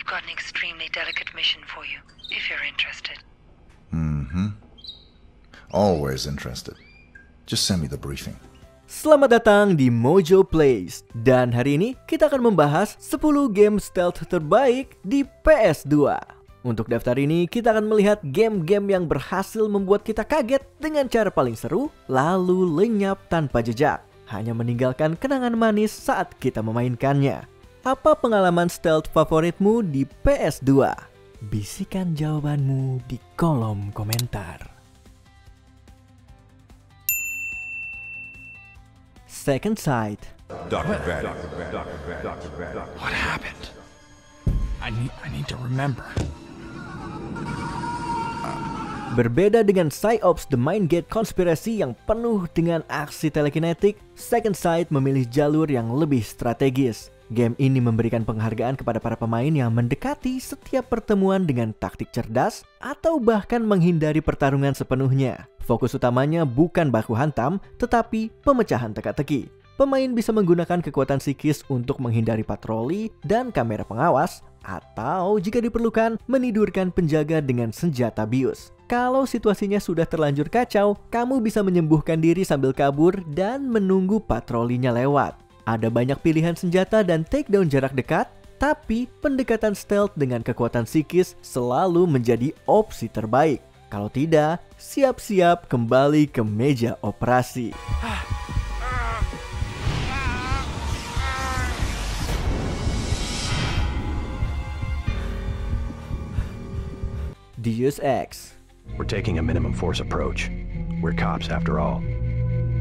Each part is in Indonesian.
We've got an extremely delicate mission for you, if you're interested. Always interested. Just send me the briefing. Selamat datang di Mojo Plays. Dan hari ini kita akan membahas 10 game stealth terbaik di PS2. Untuk daftar ini kita akan melihat game-game yang berhasil membuat kita kaget dengan cara paling seru, lalu lenyap tanpa jejak, hanya meninggalkan kenangan manis saat kita memainkannya. Apa pengalaman stealth favoritmu di PS2? Bisikan jawabanmu di kolom komentar. Second Sight. Dr. Vanny. What happened? I need to remember. Berbeda dengan PsyOps The Mindgate Conspiracy yang penuh dengan aksi telekinetik, Second Sight memilih jalur yang lebih strategis. Game ini memberikan penghargaan kepada para pemain yang mendekati setiap pertemuan dengan taktik cerdas atau bahkan menghindari pertarungan sepenuhnya. Fokus utamanya bukan baku hantam, tetapi pemecahan teka-teki. Pemain bisa menggunakan kekuatan psikis untuk menghindari patroli dan kamera pengawas, atau jika diperlukan, menidurkan penjaga dengan senjata bius. Kalau situasinya sudah terlanjur kacau, kamu bisa menyembuhkan diri sambil kabur dan menunggu patrolinya lewat. Ada banyak pilihan senjata dan takedown jarak dekat, tapi pendekatan stealth dengan kekuatan psikis selalu menjadi opsi terbaik. Kalau tidak, siap-siap kembali ke meja operasi. Deus Ex. We're taking a minimum force approach. We're cops after all.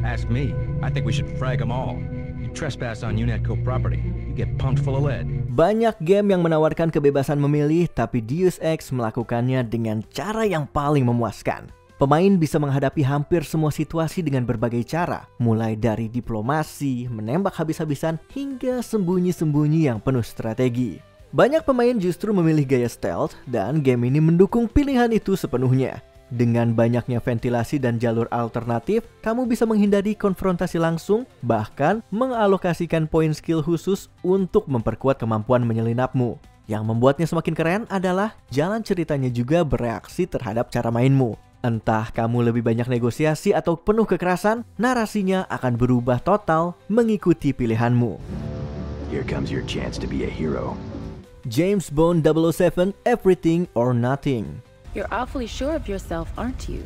Ask me. I think we should frag them all. You trespass on UNATCO property, you get pumped full of lead. Banyak game yang menawarkan kebebasan memilih, tapi Deus Ex melakukannya dengan cara yang paling memuaskan. Pemain bisa menghadapi hampir semua situasi dengan berbagai cara, mulai dari diplomasi, menembak habis-habisan, hingga sembunyi-sembunyi yang penuh strategi. Banyak pemain justru memilih gaya stealth, dan game ini mendukung pilihan itu sepenuhnya. Dengan banyaknya ventilasi dan jalur alternatif, kamu bisa menghindari konfrontasi langsung, bahkan mengalokasikan poin skill khusus untuk memperkuat kemampuan menyelinapmu. Yang membuatnya semakin keren adalah jalan ceritanya juga bereaksi terhadap cara mainmu. Entah kamu lebih banyak negosiasi atau penuh kekerasan, narasinya akan berubah total mengikuti pilihanmu. Here comes your chance to be a hero. James Bond 007 Everything or Nothing. You're awfully sure of yourself, aren't you?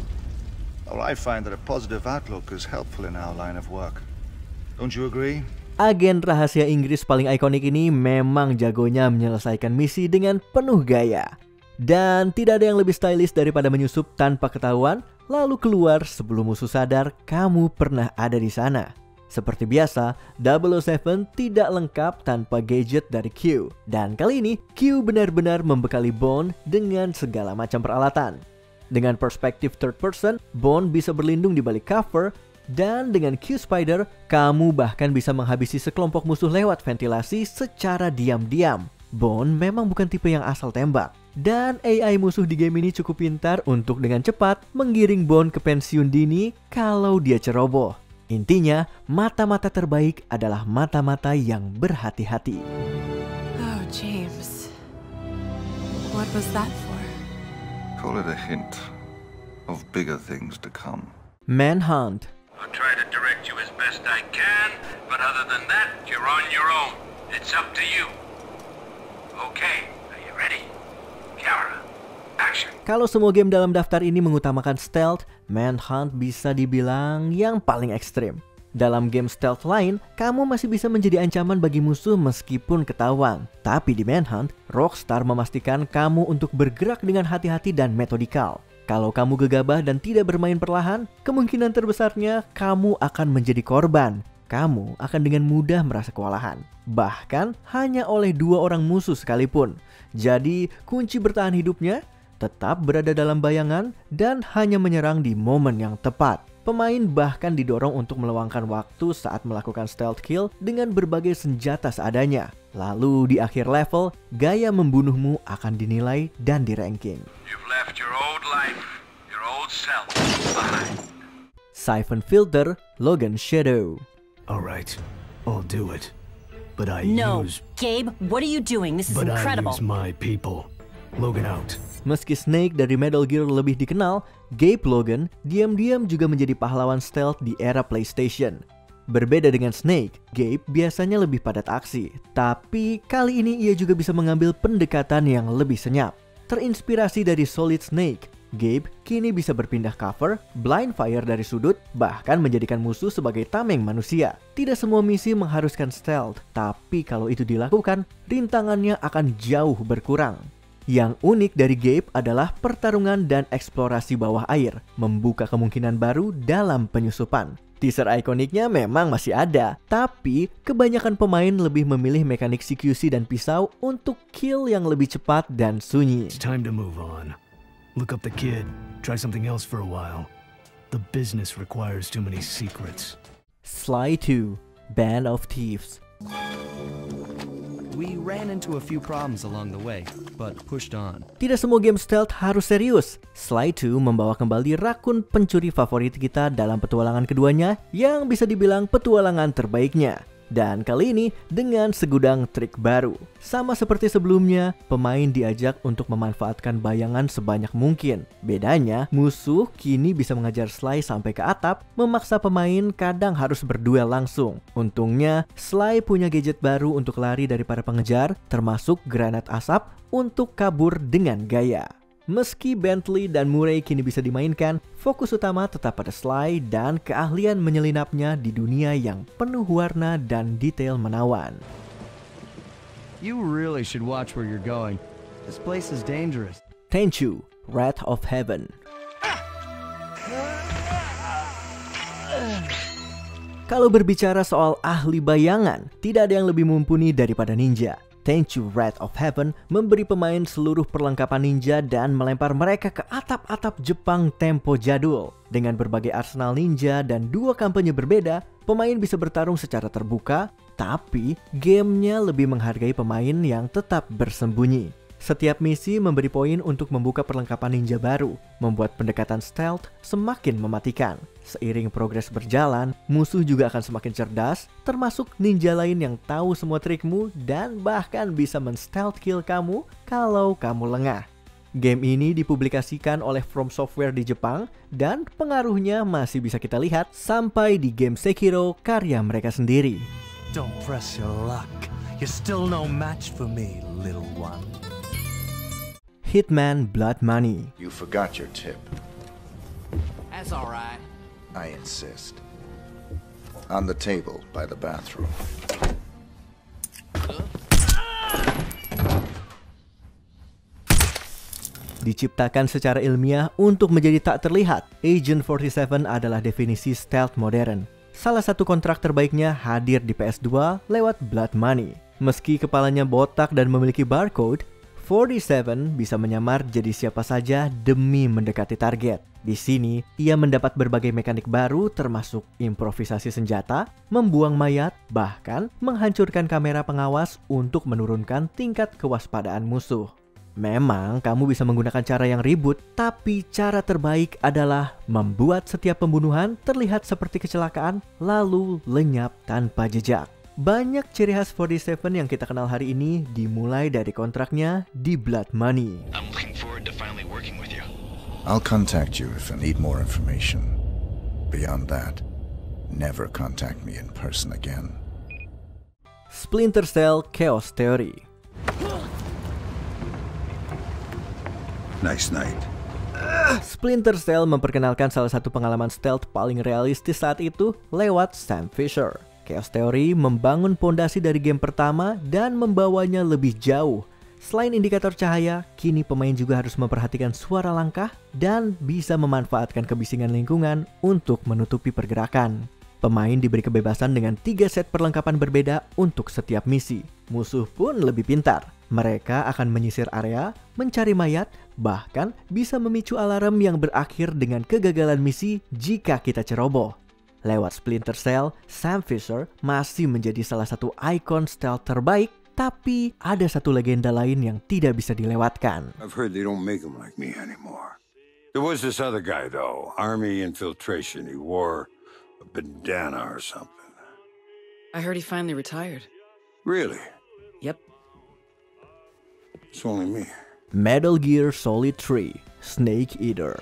Well, I find that a positive outlook is helpful in our line of work. Don't you agree? Agen rahasia Inggris paling ikonik ini memang jagonya menyelesaikan misi dengan penuh gaya. Dan tidak ada yang lebih stylish daripada menyusup tanpa ketahuan, lalu keluar sebelum musuh sadar kamu pernah ada di sana. Seperti biasa, 007 tidak lengkap tanpa gadget dari Q. Dan kali ini, Q benar-benar membekali Bond dengan segala macam peralatan. Dengan perspektif third person, Bond bisa berlindung di balik cover, dan dengan Q Spider, kamu bahkan bisa menghabisi sekelompok musuh lewat ventilasi secara diam-diam. Bond memang bukan tipe yang asal tembak. Dan AI musuh di game ini cukup pintar untuk dengan cepat menggiring Bond ke pensiun dini kalau dia ceroboh. Intinya, mata-mata terbaik adalah mata-mata yang berhati-hati. Oh, James. What was that for? Call it a hint of bigger things to come. Manhunt. I'll try to direct you as best I can, but other than that, you're on your own. It's up to you. Okay, are you ready? Camera, action. Kalau semua game dalam daftar ini mengutamakan stealth, Manhunt bisa dibilang yang paling ekstrim. Dalam game stealth lain, kamu masih bisa menjadi ancaman bagi musuh meskipun ketahuan. Tapi di Manhunt, Rockstar memastikan kamu untuk bergerak dengan hati-hati dan metodikal. Kalau kamu gegabah dan tidak bermain perlahan, kemungkinan terbesarnya kamu akan menjadi korban. Kamu akan dengan mudah merasa kewalahan. Bahkan hanya oleh 2 orang musuh sekalipun. Jadi kunci bertahan hidupnya tetap berada dalam bayangan dan hanya menyerang di momen yang tepat. Pemain bahkan didorong untuk meluangkan waktu saat melakukan stealth kill dengan berbagai senjata seadanya. Lalu di akhir level, gaya membunuhmu akan dinilai dan di-ranking. You've left your old life, your old self behind. Siphon Filter, Logan Shadow. All right, I'll do it. But I No, use... Gabe, what are you doing? This is But incredible. I use my people. Logan out. Meski Snake dari Metal Gear lebih dikenal, Gabe Logan diam-diam juga menjadi pahlawan stealth di era PlayStation. Berbeda dengan Snake, Gabe biasanya lebih padat aksi, tapi kali ini ia juga bisa mengambil pendekatan yang lebih senyap. Terinspirasi dari Solid Snake, Gabe kini bisa berpindah cover, blind fire dari sudut, bahkan menjadikan musuh sebagai tameng manusia. Tidak semua misi mengharuskan stealth, tapi kalau itu dilakukan, rintangannya akan jauh berkurang. Yang unik dari Gabe adalah pertarungan dan eksplorasi bawah air, membuka kemungkinan baru dalam penyusupan. Teaser ikoniknya memang masih ada, tapi kebanyakan pemain lebih memilih mekanik CQC dan pisau untuk kill yang lebih cepat dan sunyi. It's time to move on. Look up the kid. Try something else for a while. The business requires too many secrets. Sly 2: Band of Thieves. We ran into a few problems along the way, but pushed on. Tidak semua game stealth harus serius. Sly 2 membawa kembali rakun pencuri favorit kita dalam petualangan keduanya yang bisa dibilang petualangan terbaiknya. Dan kali ini dengan segudang trik baru. Sama seperti sebelumnya, pemain diajak untuk memanfaatkan bayangan sebanyak mungkin. Bedanya, musuh kini bisa mengajar Sly sampai ke atap, memaksa pemain kadang harus berduel langsung. Untungnya, Sly punya gadget baru untuk lari dari para pengejar, termasuk granat asap untuk kabur dengan gaya. Meski Bentley dan Murray kini bisa dimainkan, fokus utama tetap pada Sly dan keahlian menyelinapnya di dunia yang penuh warna dan detail menawan. You really should watch where you're going. This place is dangerous. Tenchu: Wrath of Heaven. Kalau berbicara soal ahli bayangan, tidak ada yang lebih mumpuni daripada ninja. Tenchu: Wrath of Heaven memberi pemain seluruh perlengkapan ninja dan melempar mereka ke atap-atap Jepang tempo jadul. Dengan berbagai arsenal ninja dan dua kampanye berbeda, pemain bisa bertarung secara terbuka, tapi gamenya lebih menghargai pemain yang tetap bersembunyi. Setiap misi memberi poin untuk membuka perlengkapan ninja baru, membuat pendekatan stealth semakin mematikan. Seiring progres berjalan, musuh juga akan semakin cerdas, termasuk ninja lain yang tahu semua trikmu dan bahkan bisa men-stealth kill kamu kalau kamu lengah. Game ini dipublikasikan oleh From Software di Jepang dan pengaruhnya masih bisa kita lihat sampai di game Sekiro karya mereka sendiri. Don't press your luck. You're still no match for me, little one. Hitman: Blood Money. You forgot your tip. That's all right. I insist. On the table by the bathroom. Diciptakan secara ilmiah untuk menjadi tak terlihat, Agent 47 adalah definisi stealth modern. Salah satu kontrak terbaiknya hadir di PS2 lewat Blood Money. Meski kepalanya botak dan memiliki barcode, 47 bisa menyamar jadi siapa saja demi mendekati target. Di sini, ia mendapat berbagai mekanik baru termasuk improvisasi senjata, membuang mayat, bahkan menghancurkan kamera pengawas untuk menurunkan tingkat kewaspadaan musuh. Memang kamu bisa menggunakan cara yang ribut, tapi cara terbaik adalah membuat setiap pembunuhan terlihat seperti kecelakaan lalu lenyap tanpa jejak. Banyak ciri khas 47 yang kita kenal hari ini dimulai dari kontraknya di Blood Money. I'm looking forward to finally working with you. I'll contact you if I need more information. Beyond that, never contact me in person again. Splinter Cell: Chaos Theory. Nice night. Splinter Cell memperkenalkan salah satu pengalaman stealth paling realistis saat itu lewat Sam Fisher. Chaos Theory membangun pondasi dari game pertama dan membawanya lebih jauh. Selain indikator cahaya, kini pemain juga harus memperhatikan suara langkah dan bisa memanfaatkan kebisingan lingkungan untuk menutupi pergerakan. Pemain diberi kebebasan dengan 3 set perlengkapan berbeda untuk setiap misi. Musuh pun lebih pintar. Mereka akan menyisir area, mencari mayat, bahkan bisa memicu alarm yang berakhir dengan kegagalan misi jika kita ceroboh. Lewat Splinter Cell, Sam Fisher masih menjadi salah satu ikon stealth terbaik, tapi ada satu legenda lain yang tidak bisa dilewatkan. I've heard they don't make them like me anymore. There was this other guy though, Army Infiltration. He wore a bandana or something. I heard he finally retired. Really? Yep. It's only me. Metal Gear Solid 3: Snake Eater.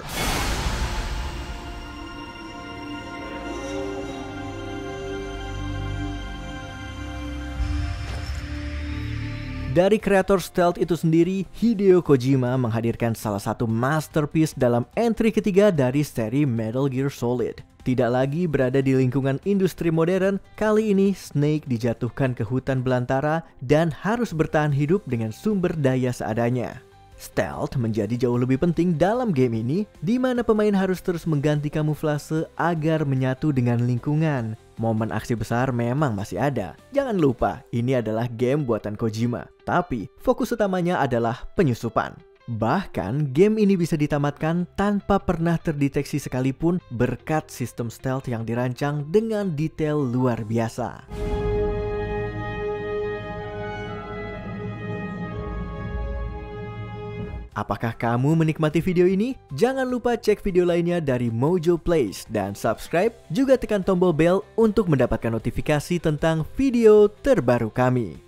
Dari kreator stealth itu sendiri, Hideo Kojima menghadirkan salah satu masterpiece dalam entry ketiga dari seri Metal Gear Solid. Tidak lagi berada di lingkungan industri modern, kali ini Snake dijatuhkan ke hutan belantara dan harus bertahan hidup dengan sumber daya seadanya. Stealth menjadi jauh lebih penting dalam game ini, di mana pemain harus terus mengganti kamuflase agar menyatu dengan lingkungan. Momen aksi besar memang masih ada. Jangan lupa, ini adalah game buatan Kojima. Tapi, fokus utamanya adalah penyusupan. Bahkan, game ini bisa ditamatkan tanpa pernah terdeteksi sekalipun berkat sistem stealth yang dirancang dengan detail luar biasa. Apakah kamu menikmati video ini? Jangan lupa cek video lainnya dari Mojo Plays dan subscribe, juga tekan tombol bell untuk mendapatkan notifikasi tentang video terbaru kami.